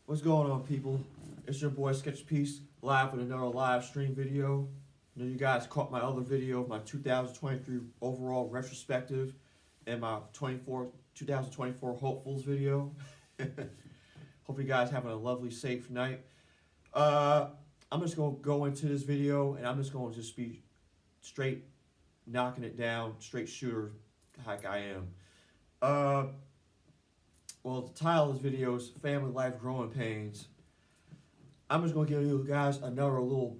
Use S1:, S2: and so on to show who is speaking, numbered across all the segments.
S1: What's going on, people? It's your boy Sketch Peaze, live with another live stream video. I know you guys caught my other video of my 2023 overall retrospective and my 2024 hopefuls video. Hope you guys having a lovely, safe night. I'm just gonna go into this video and I'm just gonna be straight knocking it down, straight shooter like I am. Well, the title of this video is Family Life Growing Pains. I'm just going to give you guys another little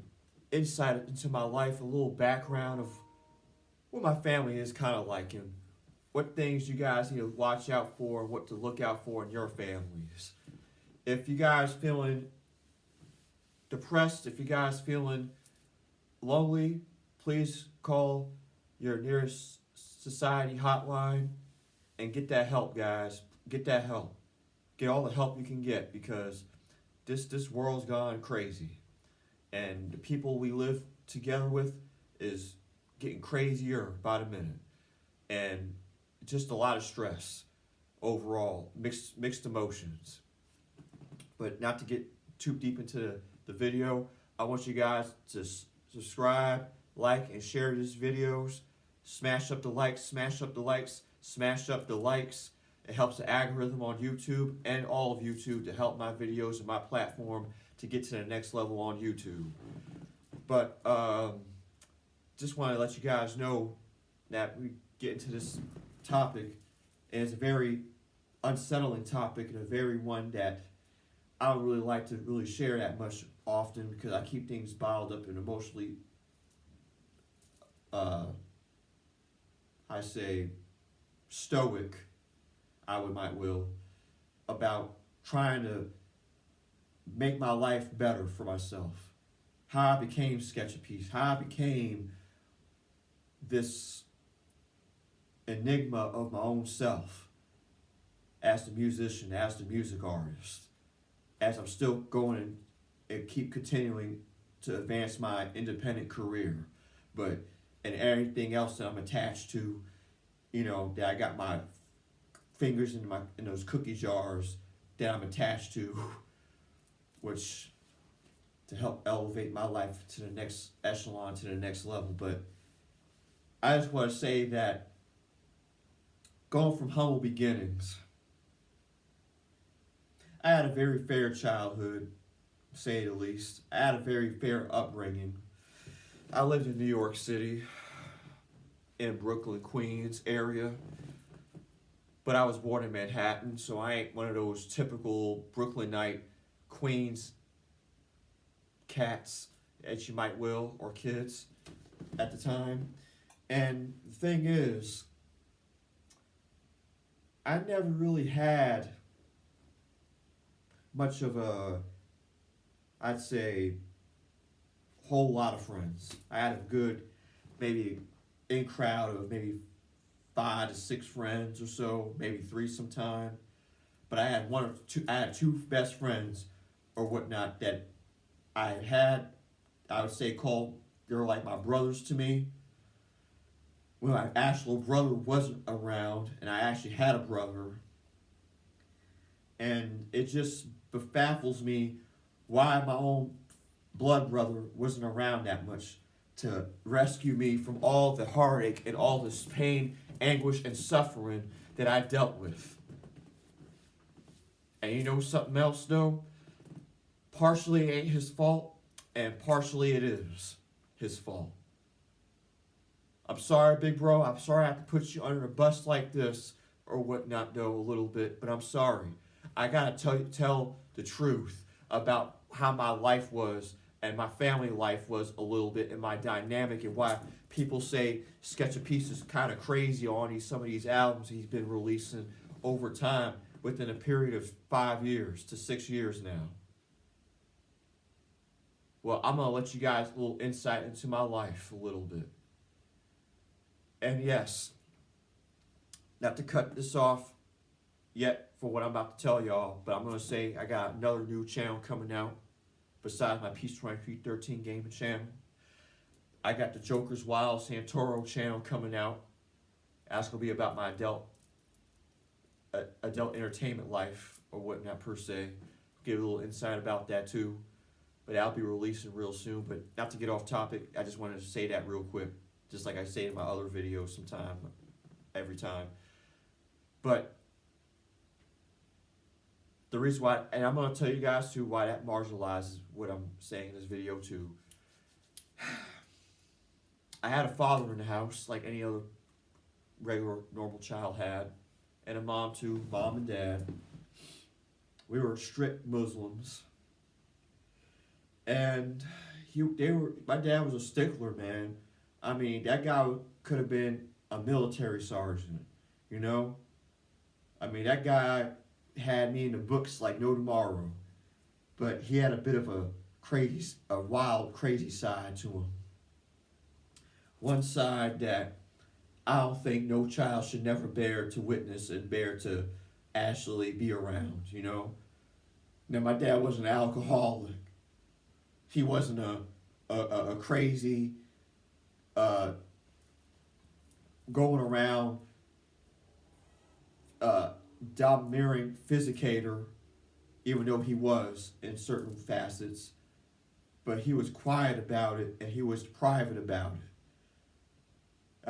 S1: insight into my life, a little background of what my family is kind of like and what things you guys need to watch out for, what to look out for in your families. If you guys feeling depressed, if you guys feeling lonely, please call your nearest society hotline and get that help, guys. Get that help. Get all the help you can get because this world's gone crazy. And the people we live together with is getting crazier by the minute. And just a lot of stress overall, mixed emotions. But not to get too deep into the video, I want you guys to subscribe, like, and share these videos. Smash up the likes, smash up the likes, smash up the likes. It helps the algorithm on YouTube and all of YouTube to help my videos and my platform to get to the next level on YouTube. But just want to let you guys know that we get into this topic, and it's a very unsettling topic and a very one that I don't really like to really share that much often because I keep things bottled up and emotionally, I say, stoic. Might will, about trying to make my life better for myself. How I became Sketch Peaze, how I became this enigma of my own self as the musician, as the music artist, as I'm still going and keep continuing to advance my independent career, but and everything else that I'm attached to, that I got my fingers in those cookie jars that I'm attached to, which to help elevate my life to the next echelon, to the next level. But I just want to say that going from humble beginnings, I had a very fair childhood, to say the least. I had a very fair upbringing. I lived in New York City, in Brooklyn, Queens area. But I was born in Manhattan, so I ain't one of those typical Brooklynite Queens cats, as you might will, or kids at the time. And the thing is, I never really had much of I'd say, whole lot of friends. I had a good, maybe in crowd of maybe 5 to 6 friends or so, maybe 3 sometime. But I had two best friends or whatnot that I would say they're like my brothers to me. When my actual brother wasn't around, and I actually had a brother. And it just baffles me why my own blood brother wasn't around that much to rescue me from all the heartache and all this pain, anguish, and suffering that I dealt with. And you know something else though? Partially it ain't his fault, and partially it is his fault. I'm sorry, big bro. I'm sorry I have to put you under a bus like this or whatnot though a little bit, but I'm sorry. I gotta tell the truth about how my life was and my family life was a little bit, and my dynamic, and why people say Sketch Peaze is kind of crazy on some of these albums he's been releasing over time within a period of 5 years to 6 years now. Well, I'm going to let you guys a little insight into my life a little bit. And yes, not to cut this off yet for what I'm about to tell y'all, but I'm going to say I got another new channel coming out. Besides my Peaze 2313 gaming channel, I got the Joker's Wild Santoro channel coming out. That's going to be about my adult entertainment life or whatnot per se. give a little insight about that too. But I'll be releasing real soon. But not to get off topic, I just wanted to say that real quick, just like I say in my other videos sometime, every time. But the reason why, and I'm going to tell you guys too why that marginalizes what I'm saying in this video too. I had a father in the house like any other regular, normal child had, and a mom too, mom and dad. We were strict Muslims. And my dad was a stickler, man. I mean, that guy could have been a military sergeant, you know? I mean, that guy had me in the books like no tomorrow. But he had a bit of a wild, crazy side to him. One side that I don't think no child should never bear to witness and bear to actually be around, you know? Now, my dad was an alcoholic. He wasn't a crazy, going around, domineering physicator, even though he was in certain facets. But he was quiet about it, and he was private about it.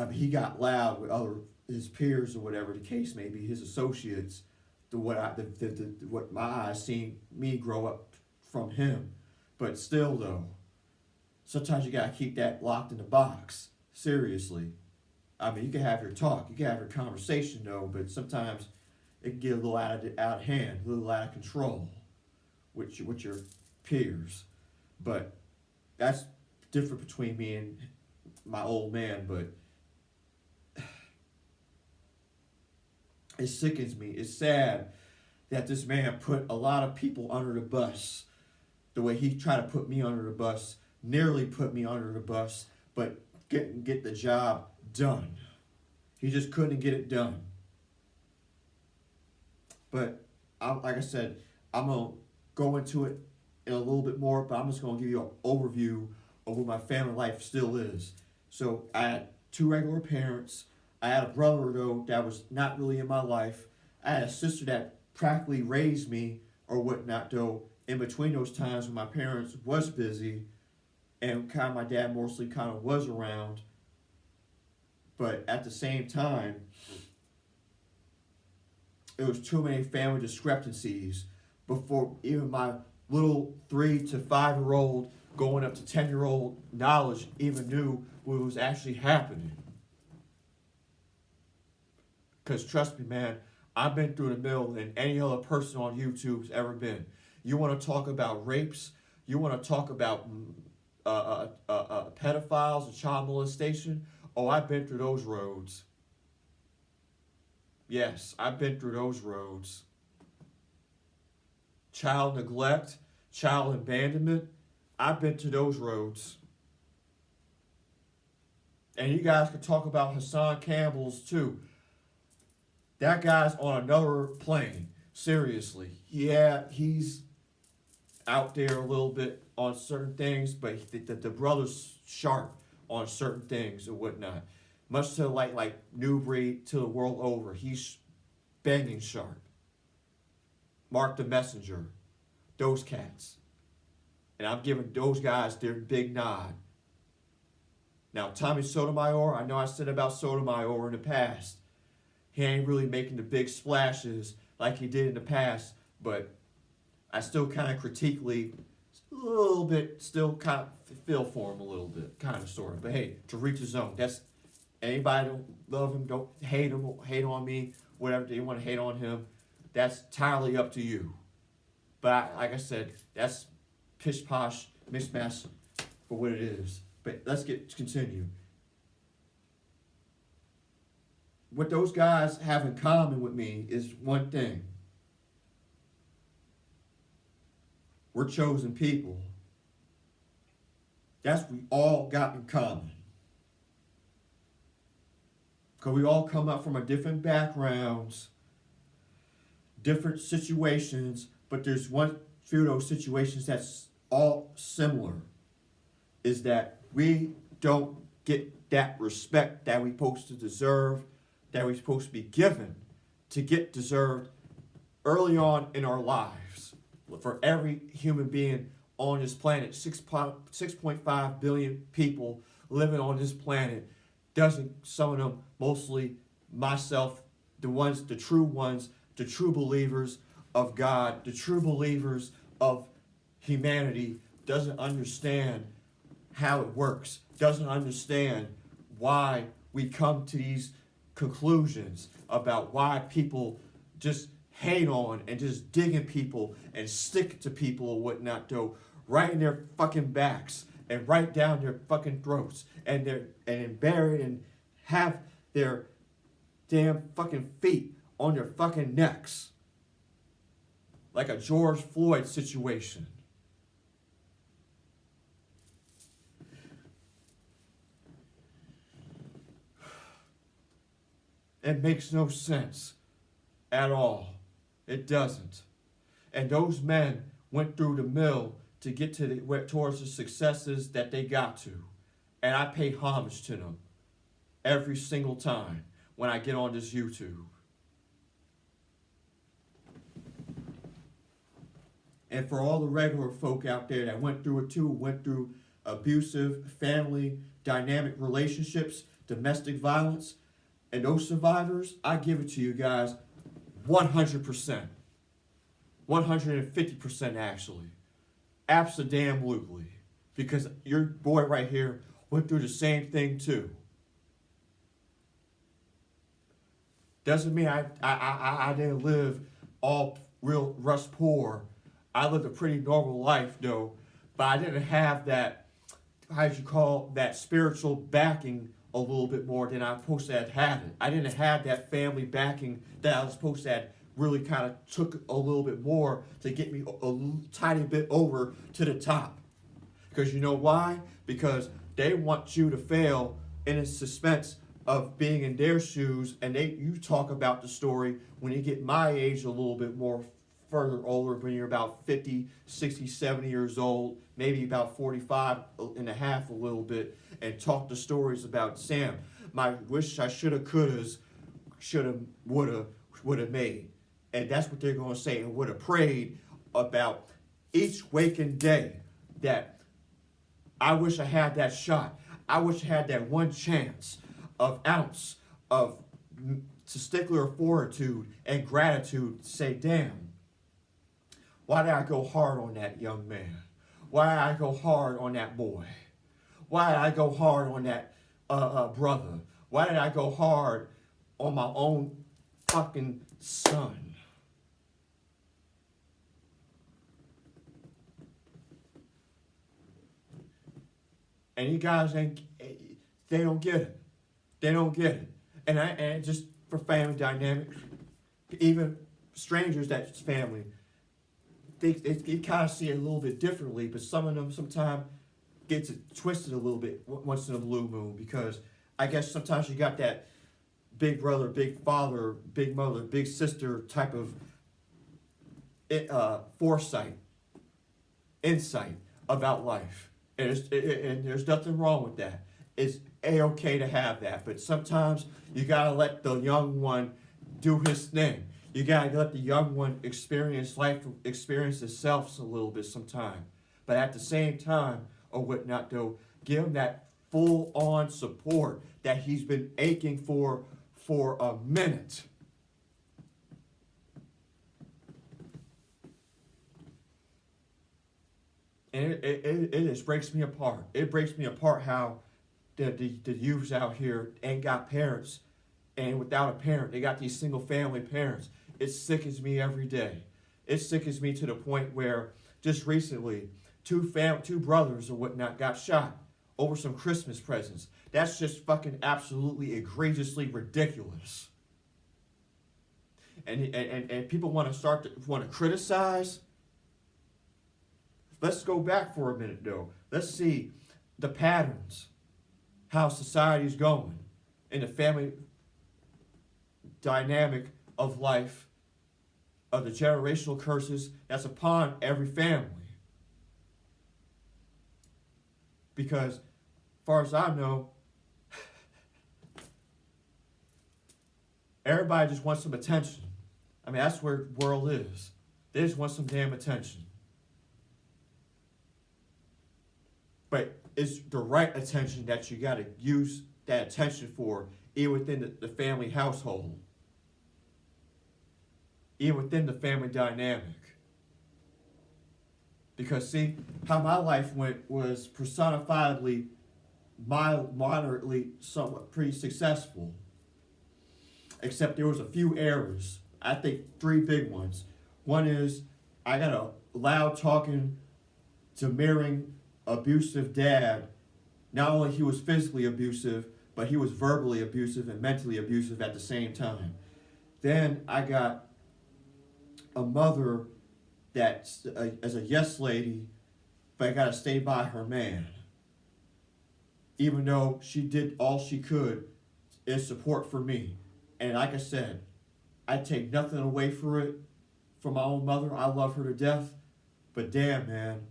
S1: I mean, he got loud with his peers or whatever the case may be, his associates, what my eyes seen me grow up from him. But still, though, sometimes you gotta keep that locked in the box. Seriously. I mean, you can have your talk, you can have your conversation, though, but sometimes it can get a little out of hand, a little out of control with your peers. But that's different between me and my old man, but it sickens me. It's sad that this man put a lot of people under the bus. The way he tried to put me under the bus, nearly put me under the bus, but get the job done. He just couldn't get it done. But like I said, I'm going to go into it in a little bit more, but I'm just going to give you an overview of what my family life still is. So I had 2 regular parents. I had a brother, though, that was not really in my life. I had a sister that practically raised me or whatnot, though, in between those times when my parents was busy and kind of my dad mostly kind of was around. But at the same time, it was too many family discrepancies before even my little 3 to 5-year-old going up to 10-year-old knowledge even knew what was actually happening. Because trust me, man, I've been through the mill than any other person on YouTube's ever been. You want to talk about rapes? You want to talk about pedophiles and child molestation? Oh, I've been through those roads. Yes, I've been through those roads. Child neglect, child abandonment, I've been to those roads. And you guys can talk about Hassan Campbell's too. That guy's on another plane. Seriously. Yeah, he's out there a little bit on certain things, but the brother's sharp on certain things and whatnot. Much to like New Breed to the world over. He's banging sharp. Mark the Messenger. Those cats. And I'm giving those guys their big nod. Now, Tommy Sotomayor, I know I said about Sotomayor in the past. He ain't really making the big splashes like he did in the past, but I still kind of critically, a little bit, still kind of feel for him a little bit, kind of, sort of. But hey, to reach his own, that's, anybody don't love him, don't hate him, hate on me, whatever they want to hate on him, that's entirely up to you. But like I said, that's pish posh, mishmash for what it is. But let's continue. What those guys have in common with me is one thing. We're chosen people. That's what we all got in common. Because we all come up from a different backgrounds, different situations, but there's one few of those situations that's all similar, is that we don't get that respect that we're supposed to deserve, that we're supposed to be given to get deserved early on in our lives. For every human being on this planet, 6.5 billion people living on this planet, doesn't some of them, mostly myself, the true ones, the true believers of God, the true believers of humanity, doesn't understand how it works, doesn't understand why we come to these conclusions about why people just hate on and just digging people and stick to people or whatnot, though, right in their fucking backs and right down their fucking throats, and bury it and have their damn fucking feet on their fucking necks, like a George Floyd situation. It makes no sense at all. It doesn't. And those men went through the mill to get towards the successes that they got to. And I pay homage to them every single time when I get on this YouTube. And for all the regular folk out there that went through it too, went through abusive family dynamic relationships, domestic violence, and those survivors, I give it to you guys 100%. 150% actually. Abso-damn-lutely. Because your boy right here went through the same thing too. Doesn't mean I didn't live all real rust poor. I lived a pretty normal life though, but I didn't have that, how'd you call, that spiritual backing a little bit more than I was supposed to have had it. I didn't have that family backing that I was supposed to have really kind of took a little bit more to get me a tiny bit over to the top. Because you know why? Because they want you to fail in a suspense of being in their shoes, and you talk about the story when you get my age a little bit more further older, when you're about 50, 60, 70 years old, maybe about 45 and a half a little bit, and talk the stories about Sam, my wish I shoulda, couldas, shoulda, woulda made. And that's what they're going to say, and woulda prayed about each waking day, that I wish I had that shot. I wish I had that one chance of ounce of testicular fortitude and gratitude to say, damn, why did I go hard on that young man? Why did I go hard on that boy? Why did I go hard on that brother? Why did I go hard on my own fucking son? And you guys they don't get it. They don't get it. And just for family dynamics, even strangers that's family, they kind of see it a little bit differently, but some of them sometimes gets it twisted a little bit once in a blue moon, because I guess sometimes you got that big brother, big father, big mother, big sister type of foresight, insight about life. And there's nothing wrong with that. It's A-okay to have that. But sometimes you got to let the young one do his thing. You got to let the young one experience life, experience itself a little bit sometime. But at the same time, or whatnot though, give him that full-on support that he's been aching for a minute. And it just breaks me apart. It breaks me apart how the youths out here ain't got parents, and without a parent, they got these single family parents. It sickens me every day. It sickens me to the point where just recently, two brothers or whatnot got shot over some Christmas presents. That's just fucking absolutely egregiously ridiculous. And people want to criticize. Let's go back for a minute though. Let's see the patterns, how society's going, in the family dynamic of life, of the generational curses that's upon every family. Because, as far as I know, everybody just wants some attention. I mean, that's where the world is. They just want some damn attention. But it's the right attention that you got to use that attention for, even within the family household, even within the family dynamic. Because see, how my life went was personifiably, moderately, somewhat pretty successful. Except there was a few errors. I think 3 big ones. One is I got a loud talking, demeaning, abusive dad. Not only he was physically abusive, but he was verbally abusive and mentally abusive at the same time. Then I got a mother that's as a yes lady, but I gotta stay by her man. Even though she did all she could in support for me. And like I said, I take nothing away from my own mother. I love her to death. But damn, man,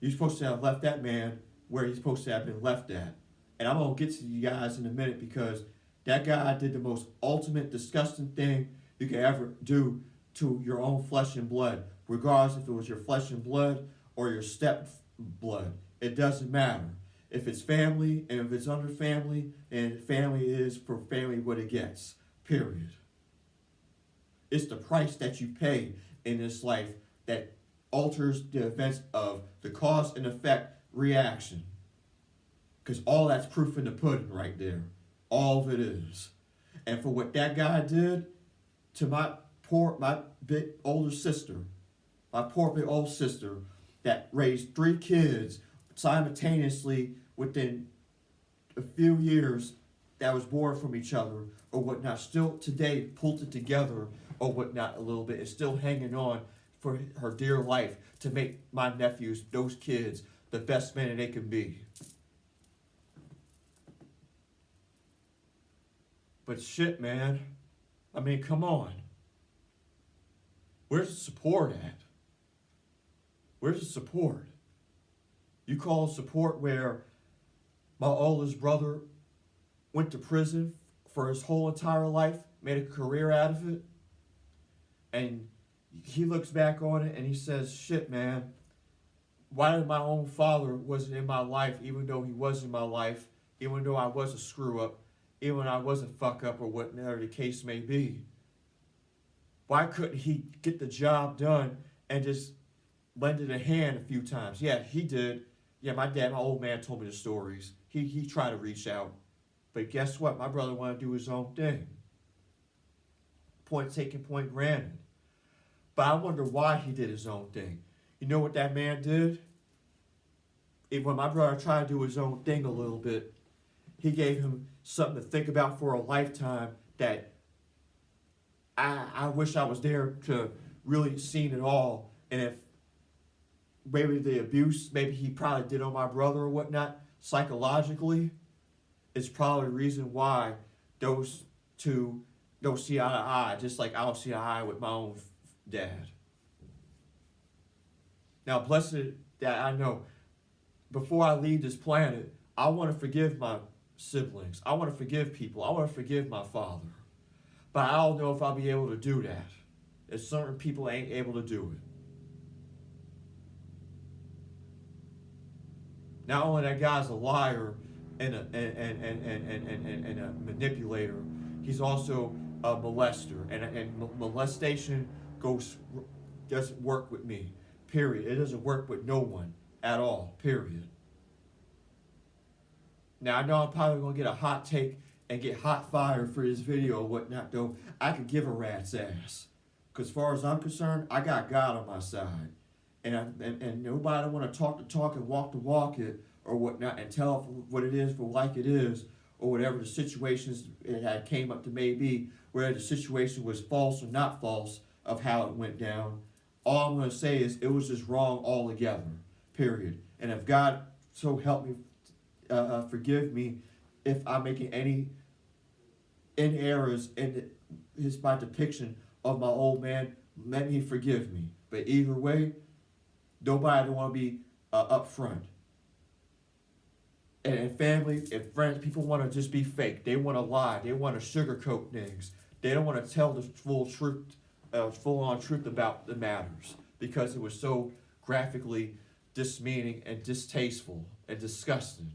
S1: you're supposed to have left that man where he's supposed to have been left at. And I'm going to get to you guys in a minute, because that guy did the most ultimate disgusting thing you could ever do to your own flesh and blood. Regardless if it was your flesh and blood or your step blood. It doesn't matter. If it's family and if it's under family, and family is for family what it gets. Period. It's the price that you pay in this life that alters the events of the cause and effect reaction. Because all that's proof in the pudding right there. All of it is. And for what that guy did to my big older sister, my poor big old sister that raised 3 kids simultaneously within a few years that was born from each other or whatnot, still today pulled it together or whatnot a little bit, is still hanging on for her dear life to make my nephews, those kids, the best men they can be. But shit, man. I mean, come on. Where's the support at? Where's the support? You call support where my oldest brother went to prison for his whole entire life, made a career out of it, and he looks back on it and he says, shit, man, why did my own father wasn't in my life, even though he was in my life, even though I was a screw up, even when I was a fuck up or whatever the case may be? Why couldn't he get the job done and just lended a hand a few times? Yeah, he did. Yeah, my old man told me the stories. He tried to reach out. But guess what? My brother wanted to do his own thing. Point taken, point granted. But I wonder why he did his own thing. You know what that man did? When my brother tried to do his own thing a little bit, he gave him something to think about for a lifetime that I wish I was there to really seen it all. And if maybe the abuse, maybe he probably did on my brother or whatnot, psychologically, is probably the reason why those two don't see eye to eye, just like I don't see eye to eye with my own dad. Now, blessed that I know, before I leave this planet, I want to forgive my siblings. I want to forgive people. I want to forgive my father. But I don't know if I'll be able to do that. If certain people ain't able to do it. Not only that guy's a liar and a manipulator, he's also a molester. And molestation doesn't work with me. Period. It doesn't work with no one at all. Period. Now, I know I'm probably going to get a hot take and get hot fire for this video or whatnot, though. I could give a rat's ass. Because as far as I'm concerned, I got God on my side. And nobody want to talk the talk and walk the walk it or whatnot and tell what it is for like it is or whatever the situations it had came up to may be, whether the situation was false or not false of how it went down. All I'm going to say is it was just wrong altogether, period. And if God so help me, forgive me if I'm making any errors in my depiction of my old man, let me forgive me. But either way, nobody don't want to be upfront. And family and friends, people want to just be fake. They want to lie. They want to sugarcoat things. They don't want to tell the full truth full-on truth about the matters because it was so graphically dismeaning and distasteful and disgusting.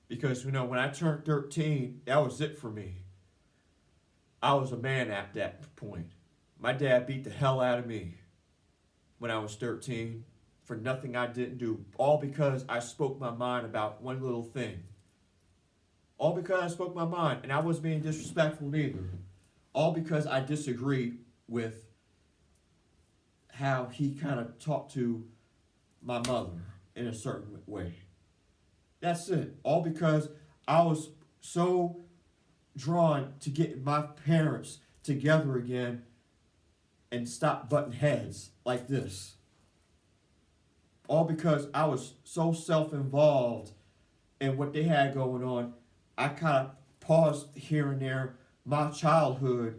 S1: Because, when I turned 13, that was it for me. I was a man at that point. My dad beat the hell out of me when I was 13 for nothing I didn't do. All because I spoke my mind about one little thing. All because I spoke my mind, and I wasn't being disrespectful neither. All because I disagreed with how he kind of talked to my mother in a certain way. That's it. All because I was so drawn to get my parents together again and stop butting heads like this. All because I was so self-involved in what they had going on, I kind of paused here and there my childhood,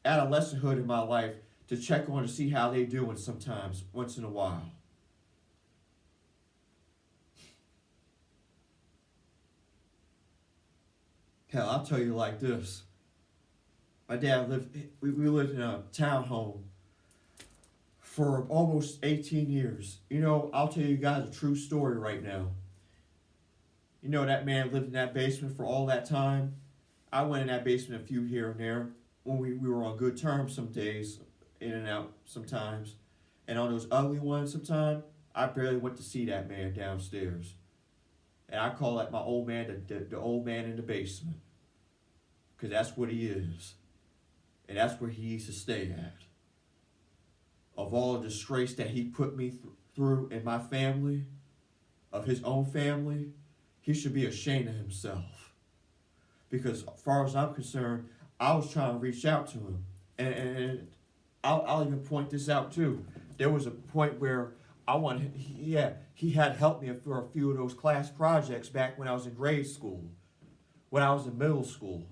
S1: adolescenthood in my life to check on to see how they doing sometimes, once in a while. Hell, I'll tell you like this. My dad we lived in a townhome for almost 18 years. I'll tell you guys a true story right now. That man lived in that basement for all that time. I went in that basement a few here and there when we were on good terms some days, in and out sometimes. And on those ugly ones sometimes, I barely went to see that man downstairs. And I call that my old man, the old man in the basement. Because that's what he is. And that's where he needs to stay at. Of all the disgrace that he put me through in my family, of his own family, he should be ashamed of himself. Because as far as I'm concerned, I was trying to reach out to him. And I'll even point this out too. There was a point where he had helped me for a few of those class projects back when I was in grade school, when I was in middle school.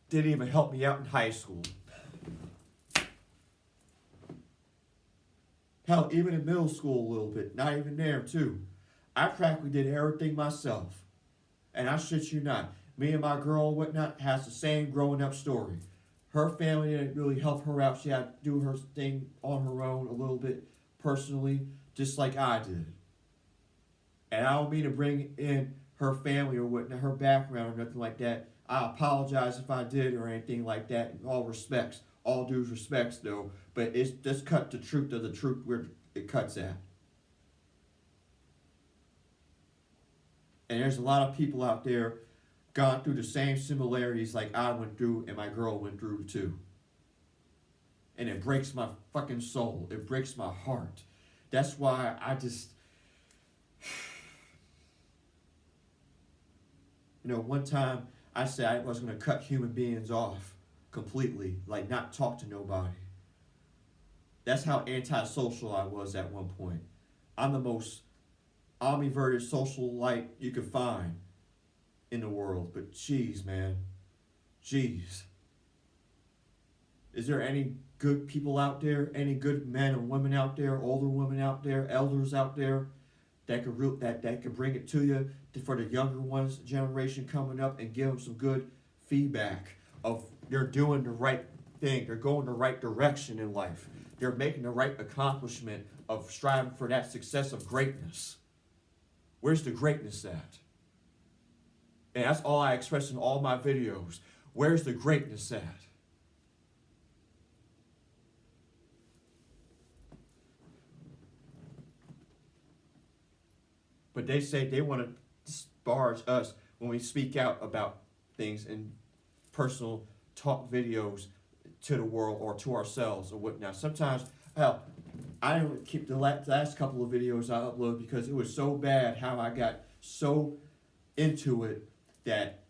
S1: Didn't even help me out in high school. Hell, even in middle school a little bit, not even there too. I practically did everything myself. And I shit you not, me and my girl and whatnot has the same growing up story. Her family didn't really help her out. She had to do her thing on her own a little bit personally, just like I did. And I don't mean to bring in her family or whatnot, her background or nothing like that. I apologize if I did or anything like that in all respects. All due respects though. But it's just cut the truth of the truth where it cuts at. And there's a lot of people out there gone through the same similarities like I went through and my girl went through too. And it breaks my fucking soul. It breaks my heart. That's why I just... one time I said I was going to cut human beings off completely. Like not talk to nobody. That's how antisocial I was at one point. I'm the most omniverted socialite you could find in the world. But jeez, man. Jeez. Is there any good people out there? Any good men and women out there? Older women out there? Elders out there? That could bring it to you for the younger ones, generation coming up, and give them some good feedback of they're doing the right thing. They're going the right direction in life. They're making the right accomplishment of striving for that success of greatness. Where's the greatness at? And that's all I express in all my videos. Where's the greatness at? But they say they want to disparage us when we speak out about things in personal talk videos to the world or to ourselves or whatnot. Sometimes, hell, I didn't keep the last couple of videos I uploaded because it was so bad how I got so into it that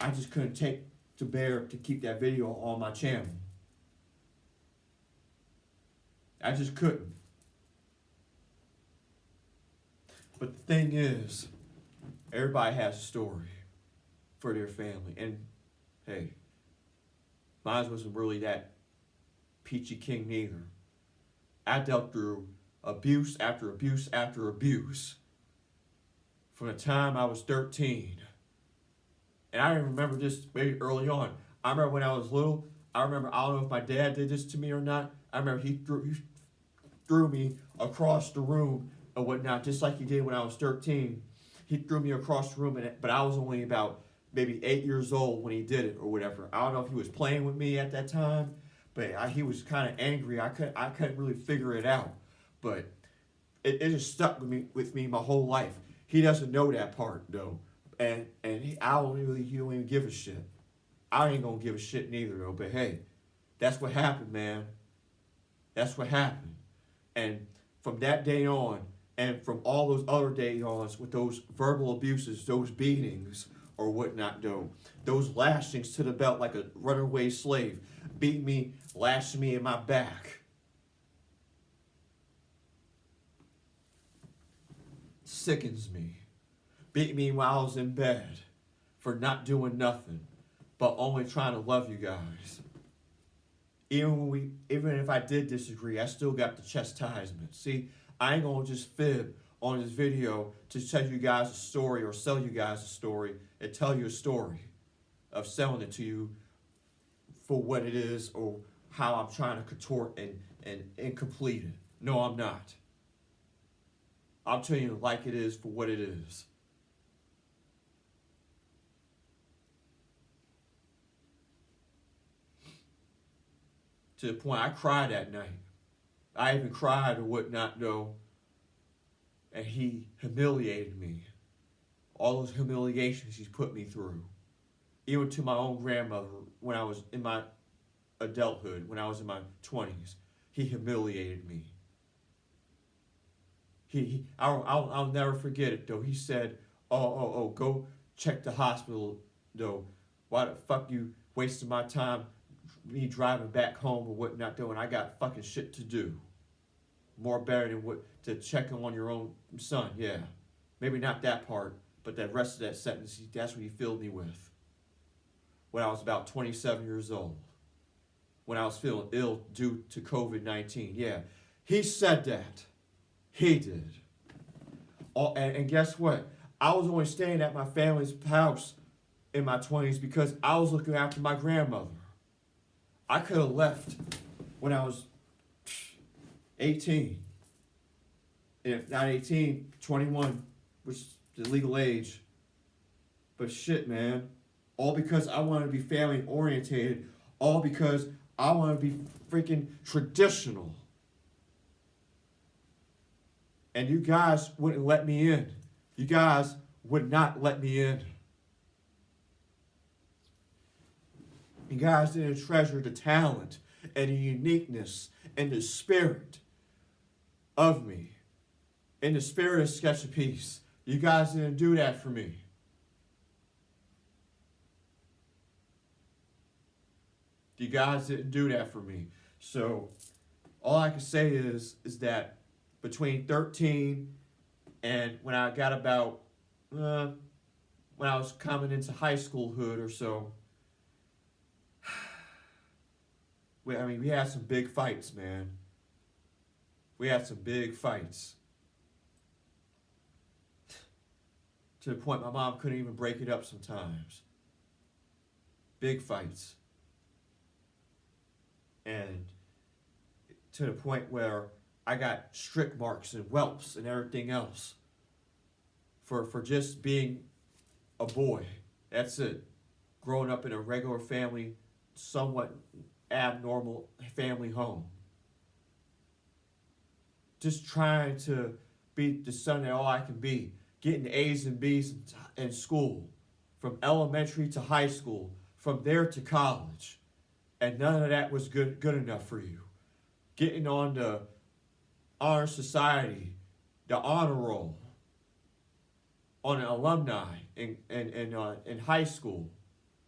S1: I just couldn't take to bear to keep that video on my channel. I just couldn't. But the thing is, everybody has a story for their family. And hey, mine wasn't really that peachy king neither. I dealt through abuse after abuse after abuse from the time I was 13. And I remember this very early on. I remember when I was little, I don't know if my dad did this to me or not. I remember he threw me across the room or whatnot, just like he did when I was 13. He threw me across the room, but I was only about maybe 8 years old when he did it or whatever. I don't know if he was playing with me at that time, but he was kind of angry. I couldn't really figure it out, but it just stuck with me my whole life. He doesn't know that part though, and he don't even give a shit. I ain't gonna give a shit neither though. But hey, that's what happened, man. That's what happened, and from that day on, and from all those other days on, with those verbal abuses, those beatings or whatnot though, those lashings to the belt like a runaway slave, beat me, lashing me in my back. Sickens me. Beat me while I was in bed for not doing nothing, but only trying to love you guys. Even if I did disagree, I still got the chastisement. See, I ain't gonna just fib on this video to tell you guys a story or sell you guys a story and tell you a story of selling it to you for what it is or how I'm trying to contort and complete it. No, I'm not. I'll tell you like it is for what it is. To the point I cried that night. I even cried or whatnot though. And he humiliated me. All those humiliations he's put me through. Even to my own grandmother when I was in my adulthood, when I was in my 20s. He humiliated me. I'll never forget it though. He said, oh, go check the hospital though. Why the fuck you wasting my time, me driving back home or whatnot though, and I got fucking shit to do. More better than what to check on your own son, yeah. Maybe not that part, but that rest of that sentence, that's what he filled me with. When I was about 27 years old. When I was feeling ill due to COVID-19, yeah. He said that. He did. And guess what? I was only staying at my family's house in my 20s because I was looking after my grandmother. I could have left when I was 18. If not 18, 21, which is the legal age. But shit, man. All because I wanted to be family orientated. All because I want to be freaking traditional. And you guys wouldn't let me in. You guys would not let me in. You guys didn't treasure the talent and the uniqueness and the spirit of me. In the spirit of Sketch of Peaze. You guys didn't do that for me. You guys didn't do that for me. So all I can say is that between 13 and when I got about, when I was coming into high schoolhood or so, we had some big fights, man. We had some big fights. To the point my mom couldn't even break it up sometimes. Big fights. And to the point where I got strict marks and whelps and everything else for just being a boy. That's it. Growing up in a regular family, somewhat abnormal family home. Just trying to be the son that all I can be. Getting A's and B's in school. From elementary to high school. From there to college. And none of that was good enough for you. Getting on the honor society, the honor roll, on an alumni in high school,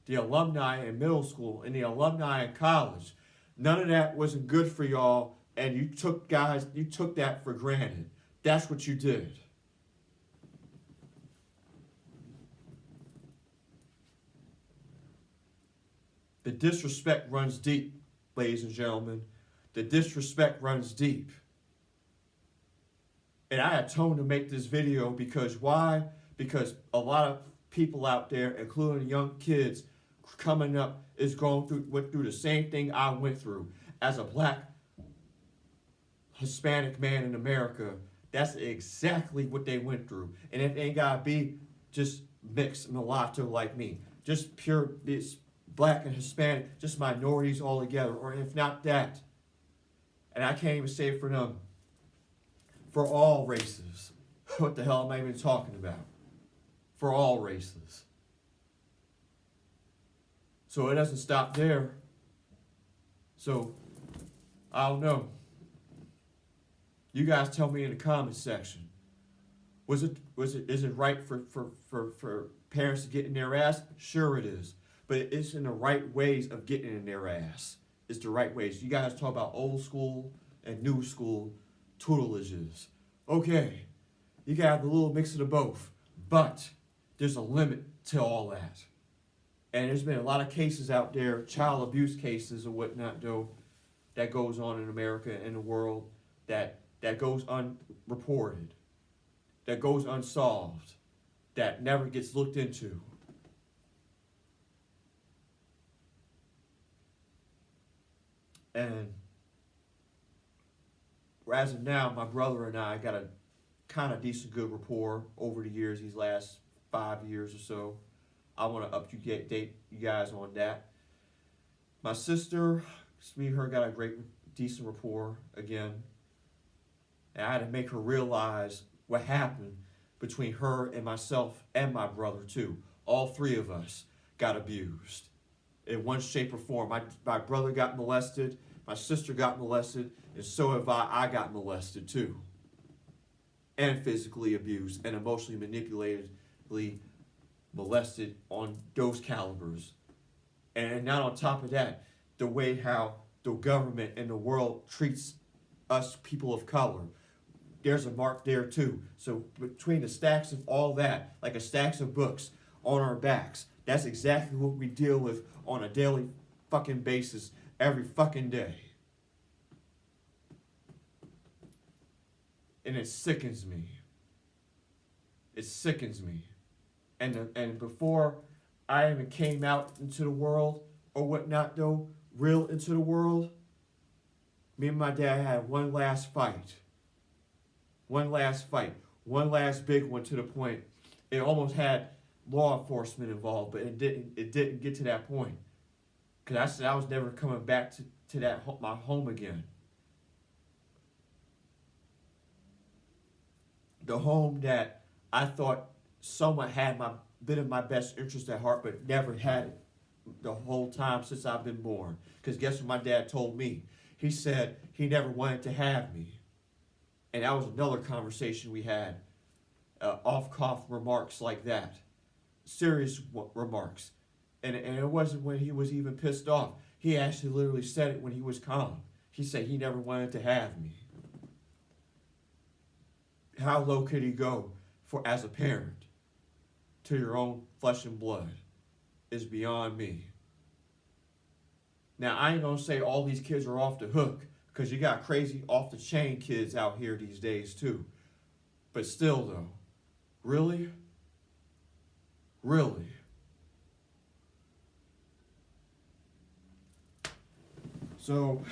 S1: the alumni in middle school, and the alumni in college. None of that wasn't good for y'all, and you took that for granted. That's what you did. The disrespect runs deep, ladies and gentlemen. The disrespect runs deep. And I had told to make this video because why? because a lot of people out there, including young kids coming up, went through the same thing I went through as a black Hispanic man in America. That's exactly what they went through. And it ain't gotta be just mixed mulatto like me, just pure this black and Hispanic, just minorities all together, or if not that. And I can't even say it for them. For all races. What the hell am I even talking about? For all races. So it doesn't stop there. So, I don't know. You guys tell me in the comments section. Is it right for parents to get in their ass? Sure it is. But it's in the right ways of getting in their ass. It's the right ways. You guys talk about old school and new school tutelages. Okay, you got the little mix of the both. But there's a limit to all that. And there's been a lot of cases out there, child abuse cases or whatnot, though, that goes on in America and in the world that goes unreported, that goes unsolved, that never gets looked into. And as of now, my brother and I got a kind of decent good rapport over the years, these last 5 years or so. I want to date you guys on that. My sister, me and her got a great, decent rapport again. And I had to make her realize what happened between her and myself and my brother too. All three of us got abused in one shape or form. My brother got molested, my sister got molested, and so have I. I got molested too. And physically abused and emotionally manipulatedly molested on those calibers. And not on top of that, the way how the government and the world treats us people of color. There's a mark there too. So between the stacks of all that, like a stacks of books on our backs, that's exactly what we deal with on a daily fucking basis every fucking day. And it sickens me. It sickens me. And before I even came out into the world or whatnot though, real into the world, me and my dad had one last fight. One last fight. One last big one to the point. It almost had law enforcement involved, but it didn't get to that point. Because I said I was never coming back to that my home again. The home that I thought someone had been in my best interest at heart, but never had it the whole time since I've been born. Because guess what my dad told me? He said he never wanted to have me. And that was another conversation we had. Off-cuff remarks like that. Serious remarks. And it wasn't when he was even pissed off. He actually literally said it when he was calm. He said he never wanted to have me. How low could he go as a parent to your own flesh and blood is beyond me. Now, I ain't gonna say all these kids are off the hook, because you got crazy off the chain kids out here these days too. But still though, really? Really? So,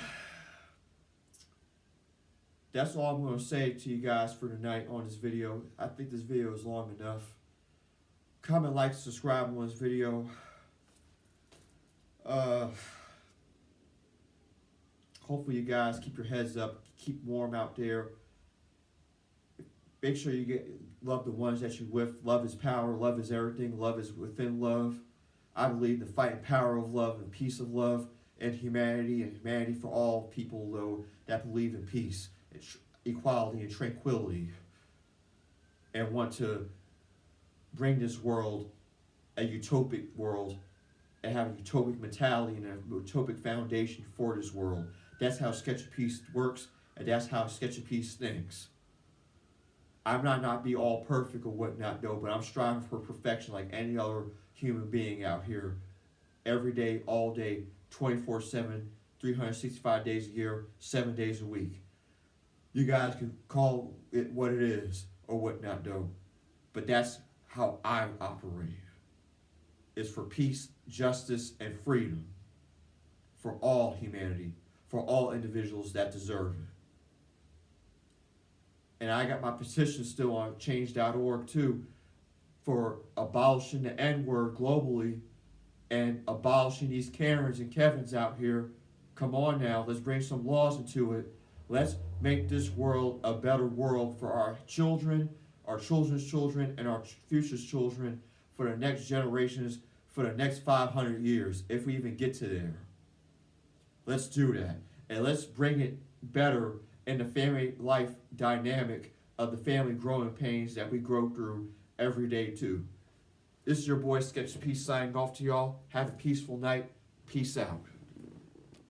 S1: that's all I'm going to say to you guys for tonight on this video. I think this video is long enough. Comment, like, subscribe on this video. Hopefully you guys keep your heads up, keep warm out there. Make sure you love the ones that you're with. Love is power, love is everything, love is within love. I believe in the fight and power of love and peace of love and humanity for all people, though, that believe in peace, equality, and tranquility, and want to bring this world a utopic world and have a utopic mentality and a utopic foundation for this world. That's how Sketch of Peace works, and that's how Sketch of Peace thinks. I might not be all perfect or whatnot, though, but I'm striving for perfection like any other human being out here. Every day, all day, 24/7, 365 days a year, 7 days a week. You guys can call it what it is or whatnot, though. But that's how I operate. It's for peace, justice, and freedom for all humanity, for all individuals that deserve it. And I got my petition still on change.org too, for abolishing the N-word globally and abolishing these Karens and Kevins out here. Come on now, let's bring some laws into it. Let's make this world a better world for our children, our children's children, and our future's children, for the next generations, for the next 500 years, if we even get to there. Let's do that. And let's bring it better in the family life dynamic of the family growing pains that we grow through every day too. This is your boy Sketch Peace signing off to y'all. Have a peaceful night. Peace out.